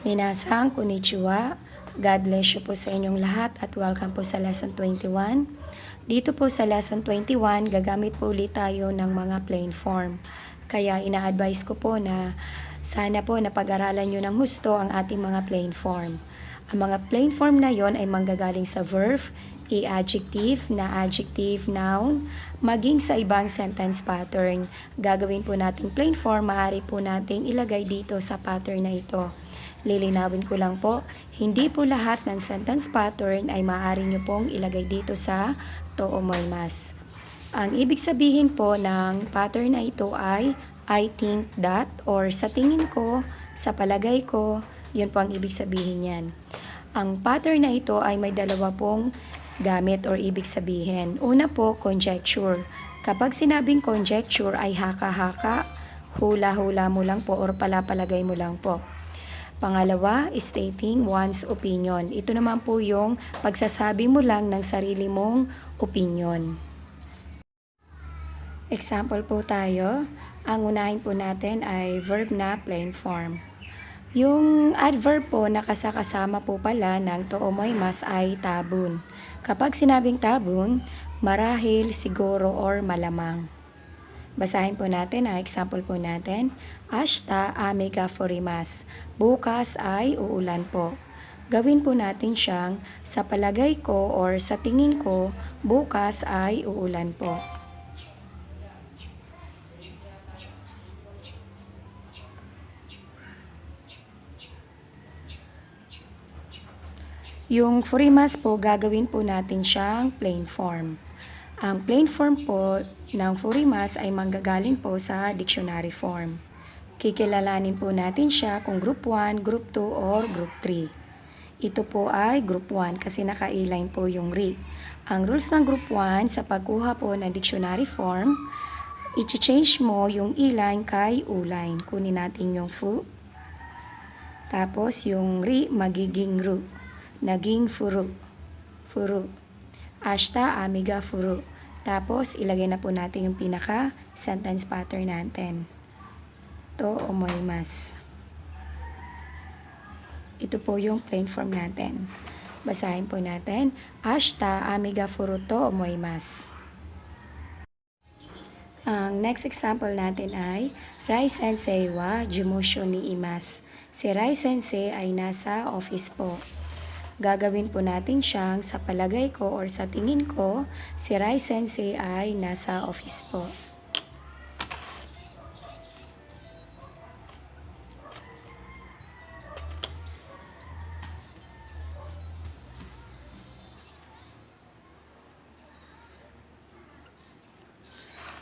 Minasang konnichiwa. God bless you po sa inyong lahat at welcome po sa Lesson 21. Dito po sa Lesson 21, gagamit po ulit tayo ng mga plain form. Kaya ina-advise ko po na sana po napag-aralan nyo ng husto ang ating mga plain form. Ang mga plain form na yon ay manggagaling sa verb, adjective, na adjective, noun, maging sa ibang sentence pattern. Gagawin po nating plain form, maaari po nating ilagay dito sa pattern na ito. Lilinawin ko lang po, hindi po lahat ng sentence pattern ay maaari nyo pong ilagay dito sa to omoimasu. Ang ibig sabihin po ng pattern na ito ay I think that or sa tingin ko, sa palagay ko, yun po ang ibig sabihin yan. Ang pattern na ito ay may dalawa pong gamit or ibig sabihin. Una po, conjecture. Kapag sinabing conjecture ay haka-haka, hula-hula mo lang po or palapalagay mo lang po. Pangalawa, stating one's opinion. Ito naman po yung pagsasabi mo lang ng sarili mong opinion. Example po tayo. Ang unahin po natin ay verb na plain form. Yung adverb po na kasama po pala ng to omoimasu ay tabun. Kapag sinabing tabun, marahil, siguro, or malamang. Basahin po natin ang example po natin. Ashita ame ga furimasu. Bukas ay uulan po. Gawin po natin siyang sa palagay ko or sa tingin ko, bukas ay uulan po. Yung furimasu po, gagawin po natin siyang plain form. Ang plain form po ng furimasu ay manggagaling po sa dictionary form. Kikilalanin po natin siya kung group 1, group 2, or group 3. Ito po ay group 1 kasi naka-A-line po yung ri. Ang rules ng group 1 sa pagkuha po ng dictionary form, i-change mo yung E-line kay U-line. Kunin natin yung fu. Tapos yung ri magiging ru. Naging furu. Furu. Ashita ame ga furu. Tapos, ilagay na po natin yung pinaka sentence pattern natin. To omoimasu. Ito po yung plain form natin. Basahin po natin. Ashita ame ga furu to omoimasu. Ang next example natin ay Rai sensei wa jumosho ni imasu. Si Rai sensei ay nasa office po. Gagawin po natin siyang sa palagay ko or sa tingin ko, si Rai sensei ay nasa office po.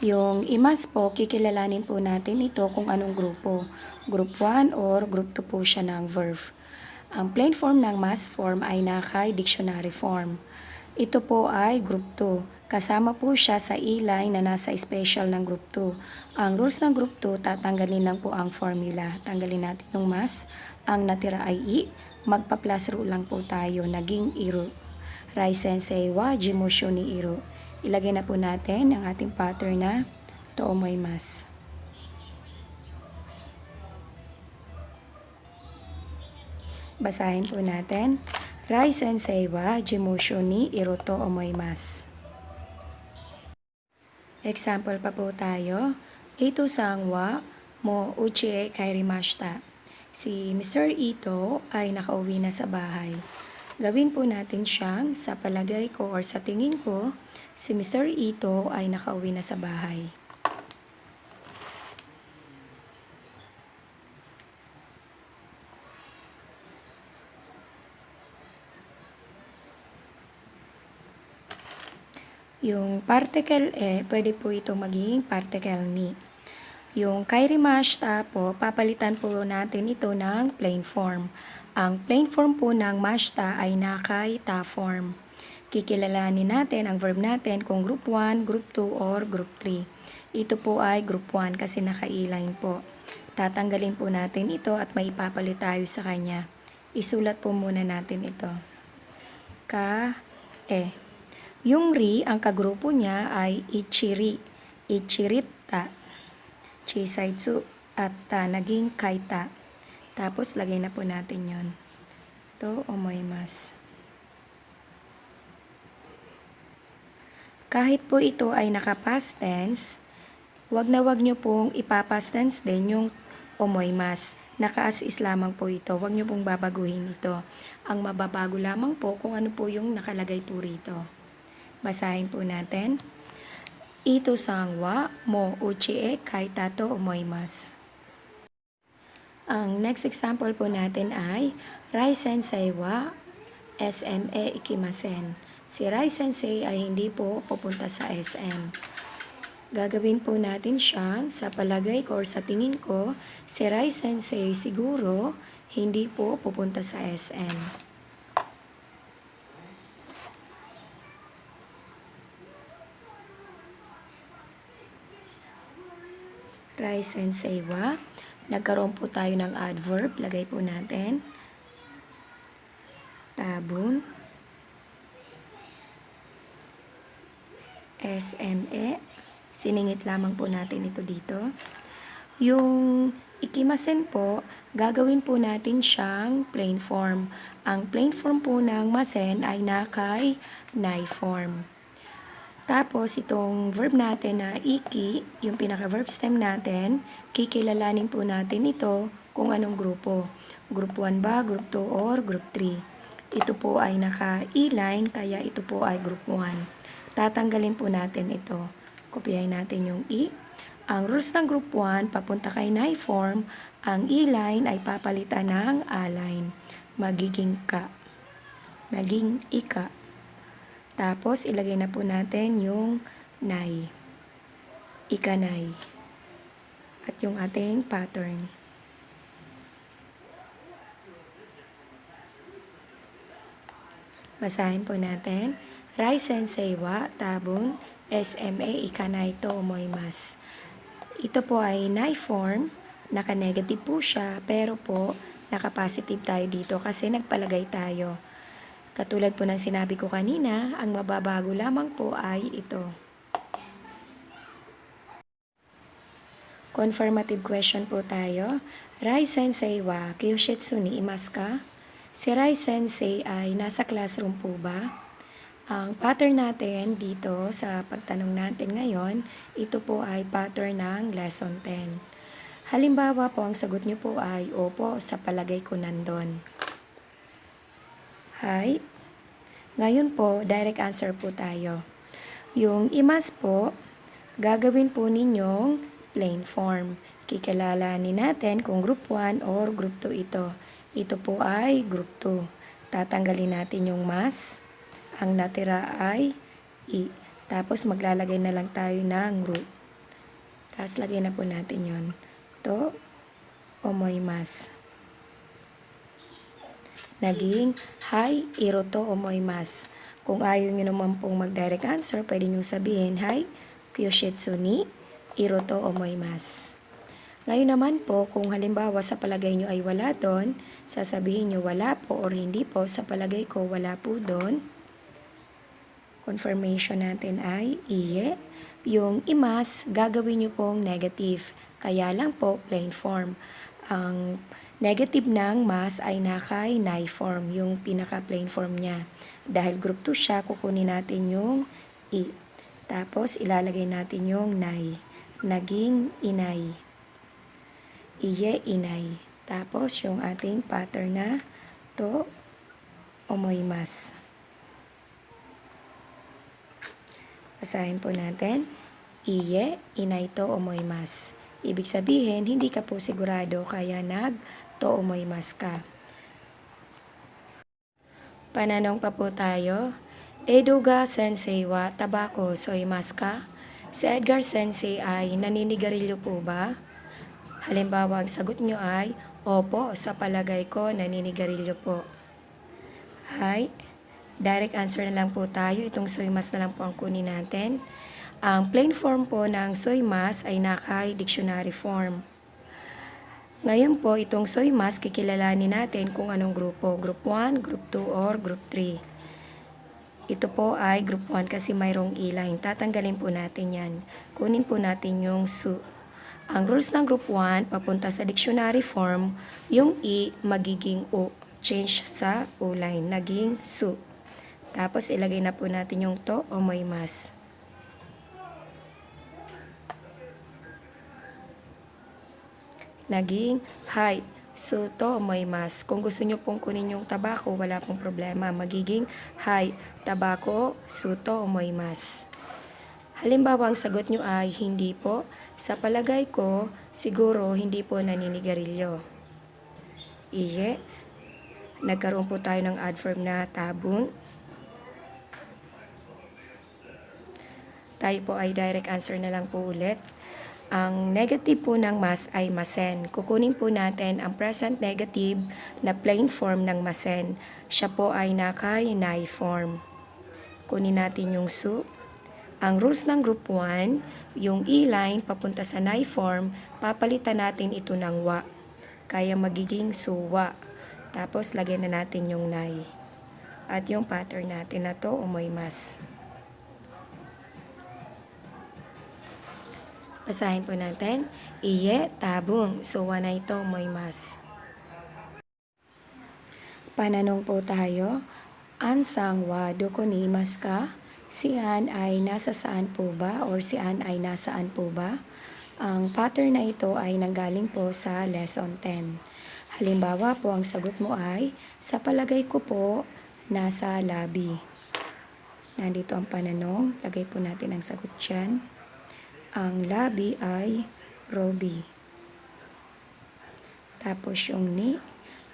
Yung imas po, kikilalanin po natin ito kung anong grupo. Group 1 or group 2 po siya ng verb. Ang plain form ng mass form ay naka-dictionary form. Ito po ay group 2. Kasama po siya sa E-line na nasa special ng group 2. Ang rules ng group 2, tatanggalin lang po ang formula. Tanggalin natin yung mass. Ang natira ay I. Magpa-plus rule lang po tayo. Naging iru. Rai sensei wa jimosho ni iru. Ilagay na po natin ang ating pattern na to omoimasu. Basahin po natin. Rai sensei wa jimosho ni iru to omoimasu. Example pa po tayo. Ito sang wa mo uchi e kairimashita. Si Mr. Ito ay nakauwi na sa bahay. Gawin po natin siyang sa palagay ko or sa tingin ko, si Mr. Ito ay nakauwi na sa bahay. Yung particle e, pwede po itong maging particle ni. Yung kairimashita po, papalitan po natin ito ng plain form. Ang plain form po ng mashita ay naka-ita form. Kikilalanin natin ang verb natin kung group 1, group 2, or group 3. Ito po ay group 1 kasi naka-E-line po. Tatanggalin po natin ito at may ipapalit tayo sa kanya. Isulat po muna natin ito. Ka-e. Yung ri, ang kagrupo niya ay ichiri. Ichirita. Chisaitsu at naging kaita. Tapos, lagay na po natin yon. To omoimasu. Kahit po ito ay naka-past tense, wag nyo pong ipa-past tense din yung omoimasu. Naka-as-is lamang po ito. Wag nyo pong babaguhin ito. Ang mababago lamang po kung ano po yung nakalagay po rito. Basahin po natin. Ito-san wa mo uchi e kaita to omoimasu. Ang next example po natin ay Rai Sensei wa SME ikimasen. Si Rai Sensei ay hindi po pupunta sa SM. Gagawin po natin siyang sa palagay ko or sa tingin ko, si Rai Sensei siguro hindi po pupunta sa SM. Rai Sensei wa. Nagkaroon po tayo ng adverb. Lagay po natin. Tabun. SME. Siningit lamang po natin ito dito. Yung ikimasen po, gagawin po natin siyang plain form. Ang plain form po ng masen ay nakay nai form. Tapos, itong verb natin na iki, yung pinaka-verb stem natin, kikilalanin po natin ito kung anong grupo. Group 1 ba, Group 2, or Group 3. Ito po ay naka-e-line, kaya ito po ay Group 1. Tatanggalin po natin ito. Kopyahin natin yung E. Ang rules ng Group 1, papunta kay nai form, ang E-line ay papalitan ng A-line. Magiging ka. Naging ika. Tapos, ilagay na po natin yung nai. Ikanay. At yung ating pattern. Basahin po natin. Rai Sensei wa tabun SME ikanay to omoimasu. Ito po ay nai form, naka-negative po siya, pero po naka-positive tayo dito kasi nagpalagay tayo. Katulad po ng sinabi ko kanina, ang mababago lamang po ay ito. Confirmative question po tayo. Rai Sensei wa kyushitsu ni imasu ka? Si Rai Sensei ay nasa classroom po ba? Ang pattern natin dito sa pagtanong natin ngayon, ito po ay pattern ng lesson 10. Halimbawa po, ang sagot nyo po ay, opo, sa palagay ko nandun. Hi. Ngayon po, direct answer po tayo. Yung imas po, gagawin po ninyong plain form. Kikilalanin natin kung group 1 or group 2 ito. Ito po ay group 2. Tatanggalin natin yung mas. Ang natira ay i. Tapos maglalagay na lang tayo ng root. Tapos lagay na po natin yon. To omoimasu. Naging hi iro to omoimasu. Kung ayaw nyo naman pong mag-direct answer, pwede nyo sabihin hi kyushitsu ni iro to omoimasu. Ngayon naman po, kung halimbawa sa palagay nyo ay wala doon, sasabihin nyo wala po or hindi po, sa palagay ko wala po doon. Confirmation natin ay iye. Yung imas, gagawin nyo pong negative. Kaya lang po, plain form. Ang negative ng mas ay nakay nai form, yung pinaka-plain form niya. Dahil group 2 siya, kukunin natin yung i. Tapos, ilalagay natin yung nai. Naging inay. Iye, inay. Tapos, yung ating pattern na to omoimasu. Basahin po natin. Iye, inay to omoimasu. Ibig sabihin, hindi ka po sigurado kaya to omoimasu ka. Pananong pa po tayo. Edoga Sensei wa tabako soimasu ka? Si Edgar Sensei ay naninigarilyo po ba? Halimbawa, ang sagot nyo ay, opo, sa palagay ko, naninigarilyo po. Hi. Direct answer na lang po tayo. Itong soimasu na lang po ang kunin natin. Ang plain form po ng soimasu ay nakay dictionary form. Ngayon po, itong soimasu, kikilalanin natin kung anong grupo. Group 1, Group 2, or Group 3. Ito po ay Group 1 kasi mayroong e-line. Tatanggalin po natin yan. Kunin po natin yung su. Ang rules ng group 1, papunta sa dictionary form, yung I magiging U. Change sa U line, naging su. Tapos ilagay na po natin yung to o may mas. Naging hi. So, to may mas. Kung gusto nyo pong kunin yung tabako, wala pong problema. Magiging hi. Tabako, suto, may mas. Halimbawa, ang sagot nyo ay hindi po. Sa palagay ko, siguro hindi po naninigarilyo. Iye. Nagkaroon po tayo ng adverb na tabung. Tayo po ay direct answer na lang po ulit. Ang negative po ng mas ay masen. Kukunin po natin ang present negative na plain form ng masen. Siya po ay naka-nay form. Kunin natin yung su. Ang rules ng group 1, yung E-line papunta sa nay form, papalitan natin ito ng wa. Kaya magiging suwa. Tapos lagyan na natin yung nay. At yung pattern natin na to, umoy mas. Basahin po natin. Iye, tabung. Suwa na ito, umoy mas. Pananong po tayo. Ansang wa dokonimasu ka? Si Ann ay nasa saan po ba? Or si Ann ay nasaan po ba? Ang pattern na ito ay nanggaling po sa lesson 10. Halimbawa po, ang sagot mo ay, sa palagay ko po, nasa lobby. Nandito ang pananong. Lagay po natin ang sagot dyan. Ang lobby ay Robbie. Tapos yung ni.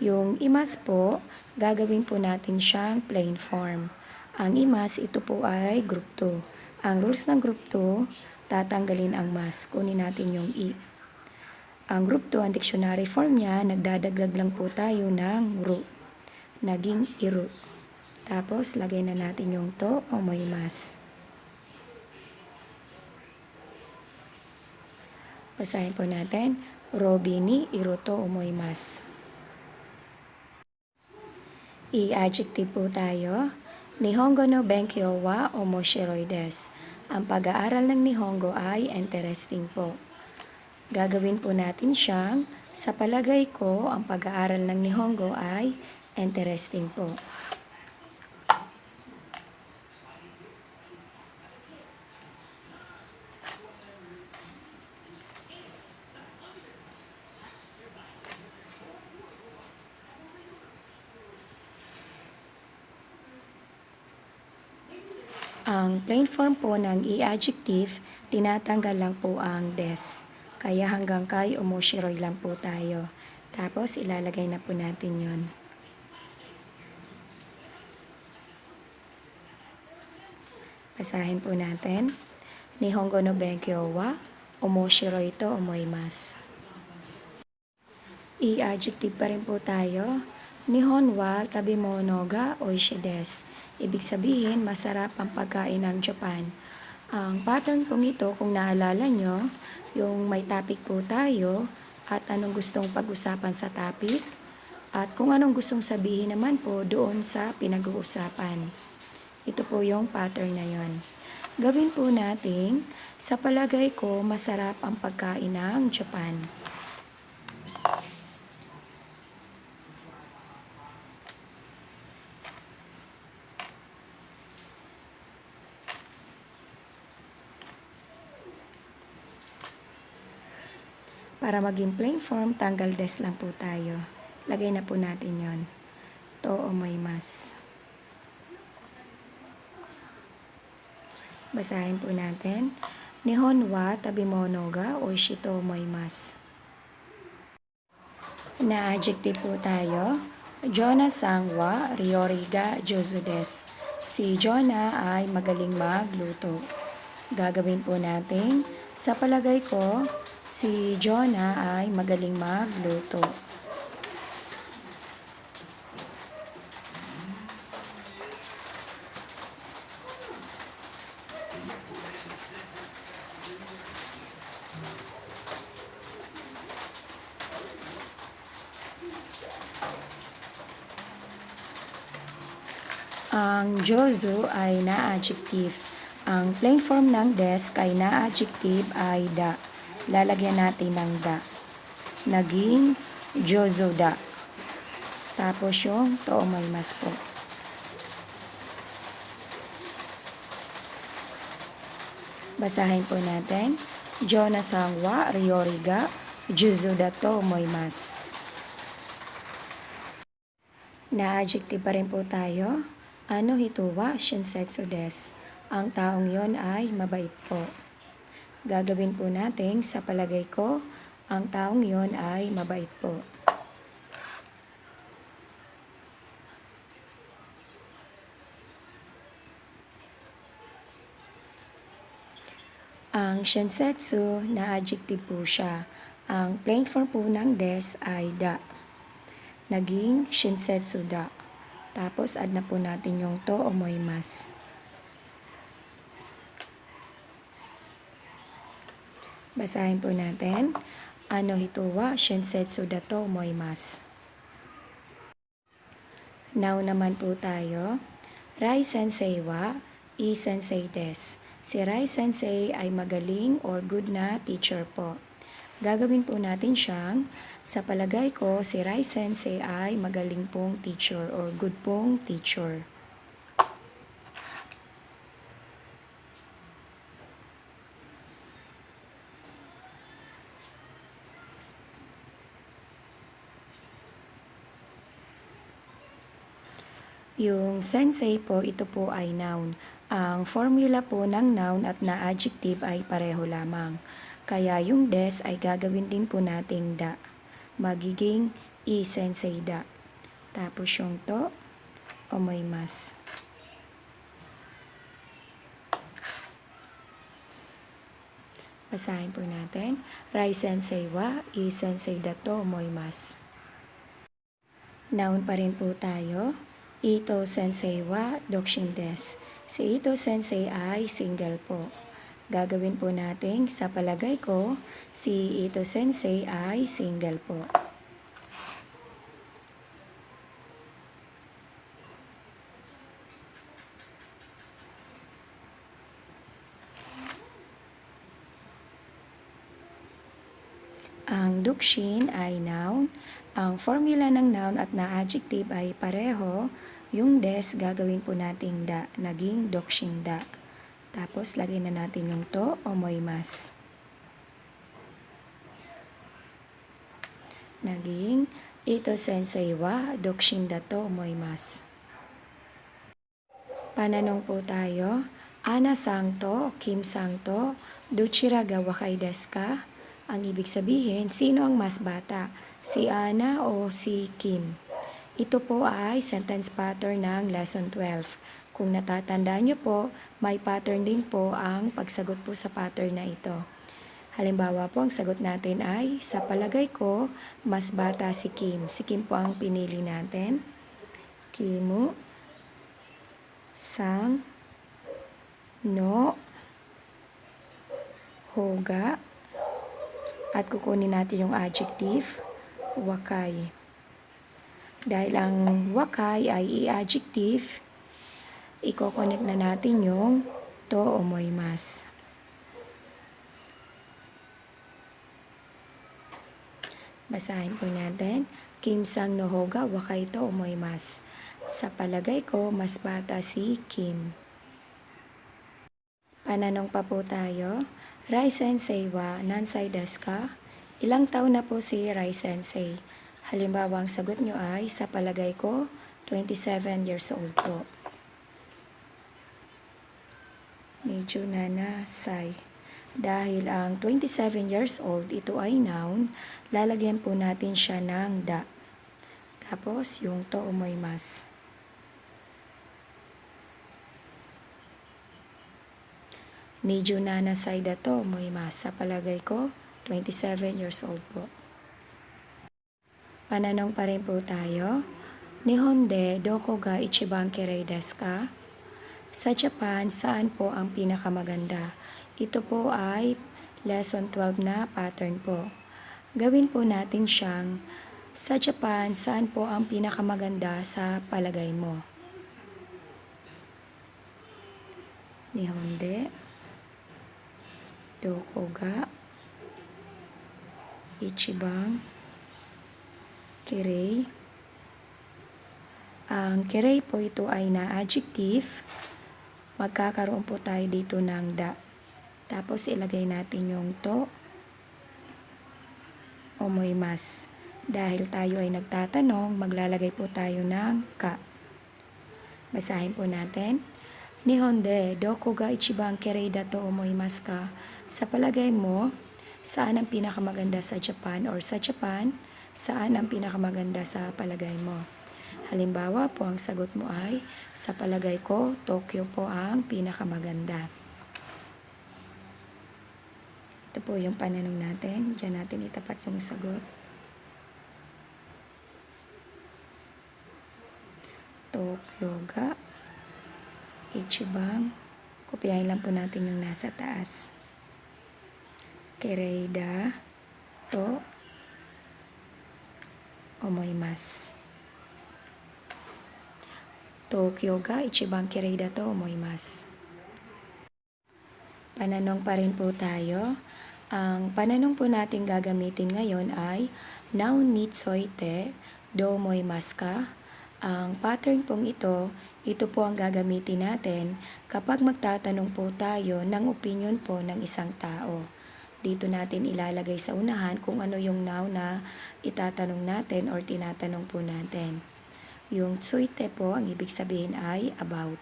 Yung imas po, gagawin po natin siyang plain form. Ang imas, ito po ay group 2. Ang rules ng group 2, tatanggalin ang mas. Kunin natin yung i. Ang group 2, ang dictionary form niya, nagdadaglag lang po tayo ng ru. Naging iru. Tapos, lagay na natin yung to o may mas. Basahin po natin. Robi ni iruto o may mas. I-adjective po tayo. Nihongo no benkyo wa omoshiroi desu. Ang pag-aaral ng Nihongo ay interesting po. Gagawin po natin siyang, sa palagay ko, ang pag-aaral ng Nihongo ay interesting po. Ang plain form po ng i-adjective, tinatanggal lang po ang des. Kaya hanggang kay omoshiroi lang po tayo. Tapos ilalagay na po natin yon. Basahin po natin. Nihongo no benkyo wa omoshiroi to omoimasu. I-adjective pa rin po tayo. Nihon wa tabimono ga oishi desu. Ibig sabihin, masarap ang pagkain ng Japan. Ang pattern pong ito, kung naalala nyo, yung may topic po tayo at anong gustong pag-usapan sa topic at kung anong gustong sabihin naman po doon sa pinag-uusapan. Ito po yung pattern na yon. Gawin po natin, sa palagay ko, masarap ang pagkain ng Japan. Para maging plain form, tanggal des lang po tayo. Lagay na po natin yon. To o may mas. Basahin po natin. Nihon wa tabimono ga oishi to omoimasu. Na adjective po tayo. Jonah-san wa ryori ga jouzu desu. Si Jonah ay magaling magluto. Gagawin po natin. Sa palagay ko, si Jonah ay magaling magluto. Ang jozu ay na-adjective. Ang plain form ng desk ay na-adjective ay da. lalagyan natin ng da. Naging jozoda. Tapos yung toomoimasu po. Basahin po natin. Jona-san wa ryori ga juzu da to omoimasu. Na-adjective pa rin po tayo. Ano hito wa shinsetsu desu. Ang taong yon ay mabait po. Gagawin po natin sa palagay ko, ang taong yon ay mabait po. Ang shinsetsu na adjective po siya. Ang plain form po ng des ay da. Naging shinsetsu da. Tapos add na po natin yung to omoimasu. Basahin po natin. Ano hito wa shinsetsu da to omoimasu. Now naman po tayo. Rai sensei wa ii sensei desu. Si Rai Sensei ay magaling or good na teacher po. Gagawin po natin siyang, sa palagay ko, si Rai Sensei ay magaling pong teacher or good pong teacher. Yung sensei po, ito po ay noun. Ang formula po ng noun at na adjective ay pareho lamang. Kaya yung des ay gagawin din po nating da. Magiging i sensei da. Tapos yung to, omoimasu. Basahin po natin. Rai sensei wa ii sensei da to omoimasu. Noun pa rin po tayo. Ito sensei wa dokshin desu. Si Ito Sensei ay single po. Gagawin po natin sa palagay ko, si Ito Sensei ay single po. Ang dokshin ay noun. Ang formula ng noun at na adjective ay pareho. Yung des, gagawin po natin da. Naging dokshin da. Tapos, lagyan na natin yung to, omoimasu. Naging, Ito sensei wa dokshin da to omoimasu. Pananong po tayo. Ana-sang to, Kim-sang to, dochira ga wakai desu ka? Ang ibig sabihin, sino ang mas bata? Si Ana o si Kim? Ito po ay sentence pattern ng lesson 12. Kung natatandaan nyo po, may pattern din po ang pagsagot po sa pattern na ito. Halimbawa po, ang sagot natin ay, sa palagay ko, mas bata si Kim. Si Kim po ang pinili natin. Kimu, sang, no, hoga, at kukunin natin yung adjective, wakai. Dahil ang wakai ay i-adjective, i-connect na natin yung to omoimasu. Basahin po natin. Kim-sang no hoga wakai to omoimasu. Sa palagay ko, mas bata si Kim. Pananong pa po tayo. Rai Sensei wa nansai desu ka? Ilang taon na po si Rai Sensei? Halimbawa, ang sagot nyo ay, sa palagay ko, 27 years old po. Medyo nanasay. Dahil ang 27 years old, ito ay noun, lalagyan po natin siya ng da. Tapos, yung to omoimasu. Medyo nanasay da to omoimasu. Sa palagay ko, 27 years old po. Pananong pa rin po tayo. Nihon de doko ga ichiban kirei desu ka? Sa Japan, saan po ang pinakamaganda? Ito po ay lesson 12 na pattern po. Gawin po natin siyang, sa Japan, saan po ang pinakamaganda sa palagay mo? Nihon de doko ga ichibang kirei. Ang kirei po ito ay na-adjective. Magkakaroon po tayo dito ng da. Tapos ilagay natin yung to omoimasu. Dahil tayo ay nagtatanong, maglalagay po tayo ng ka. Basahin po natin. Nihon de doko ga ichiban kirei da to omoimasu ka? Sa palagay mo, saan ang pinakamaganda sa Japan, or sa Japan, saan ang pinakamaganda sa palagay mo? Halimbawa po, ang sagot mo ay, sa palagay ko, Tokyo po ang pinakamaganda. Ito po yung pananong natin. Diyan natin itapat yung sagot. Tokyo ga ichibang. Kopyahin lang po natin yung nasa taas. Kirei da to omoimasu. Tokyo ga ichibang kirei da to omoimasu. Pananong pa rin po tayo. Ang pananong po natin gagamitin ngayon ay now nitsoite do omoimasu ka? Ang pattern pong ito po ang gagamitin natin kapag magtatanong po tayo ng opinion po ng isang tao. Dito natin ilalagay sa unahan kung ano yung now na itatanong natin or tinatanong po natin. Yung tsuite po, ang ibig sabihin ay about.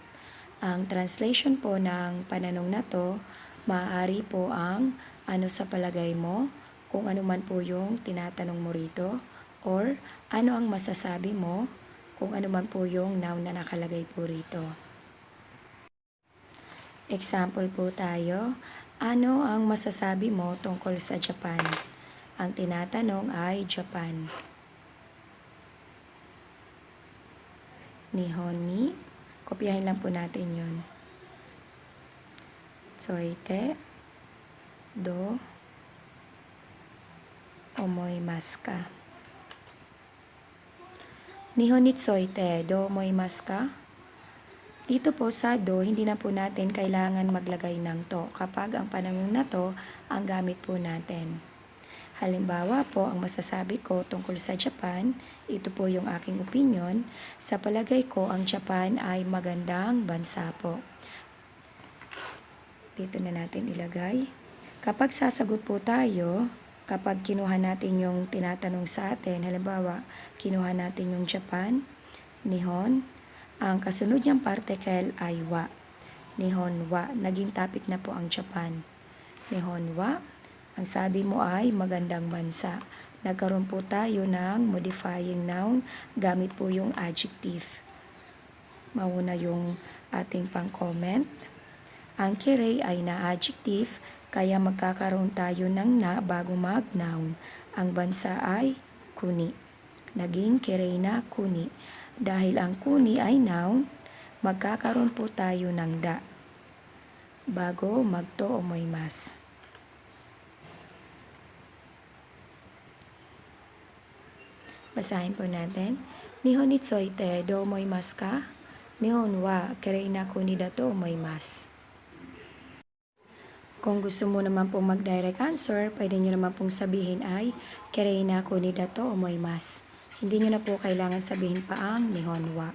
Ang translation po ng pananong na to, maaari po ang ano sa palagay mo, kung ano man po yung tinatanong mo rito, or ano ang masasabi mo, kung ano man po yung noun na nakalagay po rito. Example po tayo, ano ang masasabi mo tungkol sa Japan? Ang tinatanong ay Japan. Nihon ni, kopyahin lang po natin yun. Tsoite do omoimasu ka? Nihon ni tsoite do omoimasu ka? Dito po sa do, hindi na po natin kailangan maglagay ng to kapag ang pananong na to ang gamit po natin. Halimbawa po, ang masasabi ko tungkol sa Japan, ito po yung aking opinion. Sa palagay ko, ang Japan ay magandang bansa po. Dito na natin ilagay. Kapag sasagot po tayo, kapag kinuha natin yung tinatanong sa atin, halimbawa, kinuha natin yung Japan, Nihon, ang kasunod niyang particle ay wa. Nihon wa, naging topic na po ang Japan. Nihon wa, ang sabi mo ay magandang bansa. Nagkaroon po tayo ng modifying noun, gamit po yung adjective. Mauna yung ating pang-comment. Ang kirei ay na-adjective, kaya magkakaroon tayo ng na bago mag-noun. Ang bansa ay kuni. Naging kirei na kuni. Dahil ang kuni ay noun, magkakaroon po tayo ng da bago magto omoimasu. Basahin po natin. Nihon ni tsoite do omoimasu ka? Nihon wa kirei na kuni da to omoimasu. Kung gusto mo naman pong mag-direct answer, pwede nyo naman pong sabihin ay kirei na kuni da to omoimasu. Hindi nyo na po kailangan sabihin pa ang nihon wa.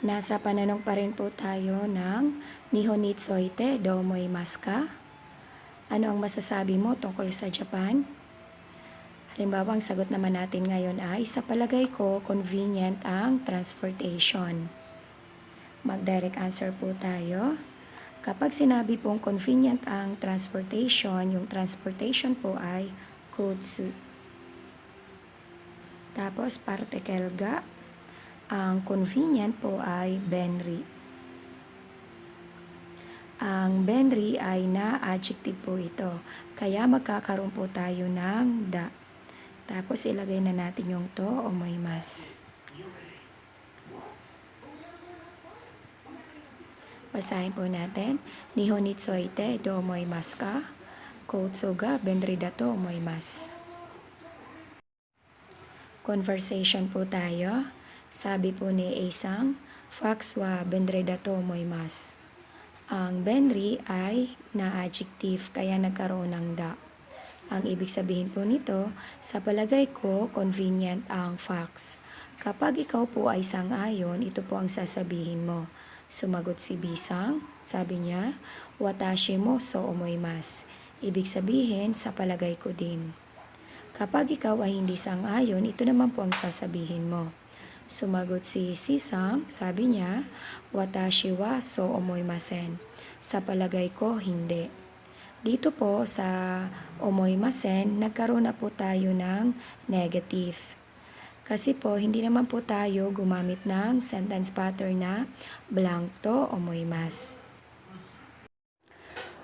Nasa pananong pa rin po tayo ng nihon ni tsoite do omoimasu ka? Ano ang masasabi mo tungkol sa Japan? Halimbawa, ang sagot naman natin ngayon ay, sa palagay ko, convenient ang transportation. Mag-direct answer po tayo. Kapag sinabi pong convenient ang transportation, yung transportation po ay kotsu. Tapos, particle ga. Ang convenient po ay benri. Ang benri ay na-adjective po ito. Kaya magkakaroon po tayo ng da. Tapos, ilagay na natin yung to omoimasu. Basahin po natin. Nihon ni tsoite do omoimasu ka? Kotsu ga benri da to omoimasu. Conversation po tayo. Sabi po ni A-sang, fax wa benri da to omoimasu. Ang benri ay na-adjective, kaya nagkaroon ng da. Ang ibig sabihin po nito, sa palagay ko, convenient ang facts. Kapag ikaw po ay sang-ayon, ito po ang sasabihin mo. Sumagot si Bisang, sabi niya, watashi mo so omoimasu. Ibig sabihin, sa palagay ko din. Kapag ikaw ay hindi sang-ayon, ito naman po ang sasabihin mo. Sumagot si Sisang, sabi niya, watashi wa so omoimasen. Sa palagay ko, hindi. Dito po sa omoimasen, nagkaroon na po tayo ng negative. Kasi po, hindi naman po tayo gumamit ng sentence pattern na blank to omoimasu.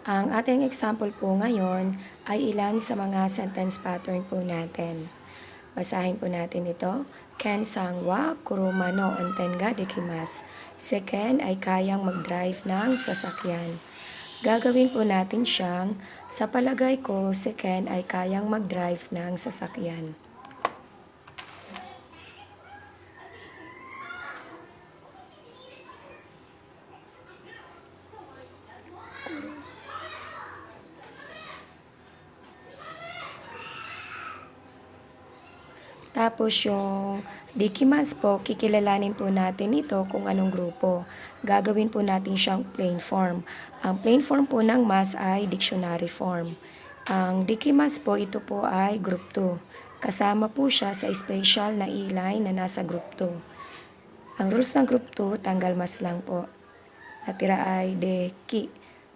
Ang ating example po ngayon ay ilan sa mga sentence pattern po natin. Basahin po natin ito. Ken-san wa kuruma no unten ga dekimasu. Si Ken ay kayang mag-drive ng sasakyan. Gagawin po natin siyang, sa palagay ko, si Ken ay kayang mag-drive ng sasakyan. Tapos yung dekimasu po, kikilalanin po natin ito kung anong grupo. Gagawin po natin siyang plain form. Ang plain form po ng mas ay dictionary form. Ang dekimasu po, ito po ay group 2. Kasama po siya sa special na e-line na nasa group 2. Ang rules ng group 2, tanggal mas lang po. Natira ay deki.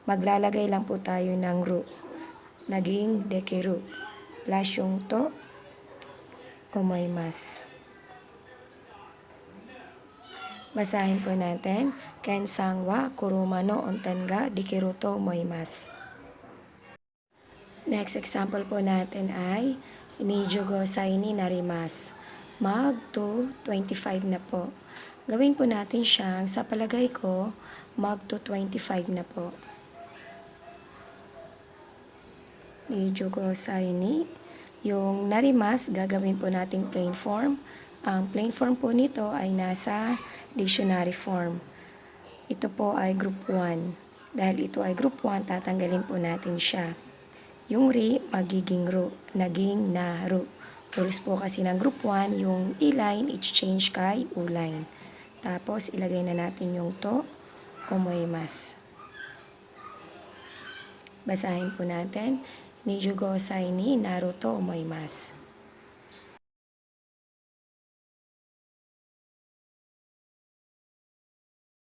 Maglalagay lang po tayo ng ru. Naging dekiru. Plus yung to, omoimasu. Basahin po natin. Ken-san wa kuruma no unten ga dekiru to omoimasu. Next example po natin ay nijugosai ni narimasu. Mag to 25 na po. Gawin po natin siyang, sa palagay ko, mag to 25 na po. Nijugosai ni. Yung narimas, gagawin po nating plain form. Ang plain form po nito ay nasa dictionary form. Ito po ay group 1. Dahil ito ay group 1, tatanggalin po natin siya. Yung ri, magiging ru. Naging na ru. Rules po kasi ng group 1, yung e-line, i-change kay u-line. Tapos, ilagay na natin yung to, omoimasu. Basahin po natin. Nijugosai ni Naruto omoimasu.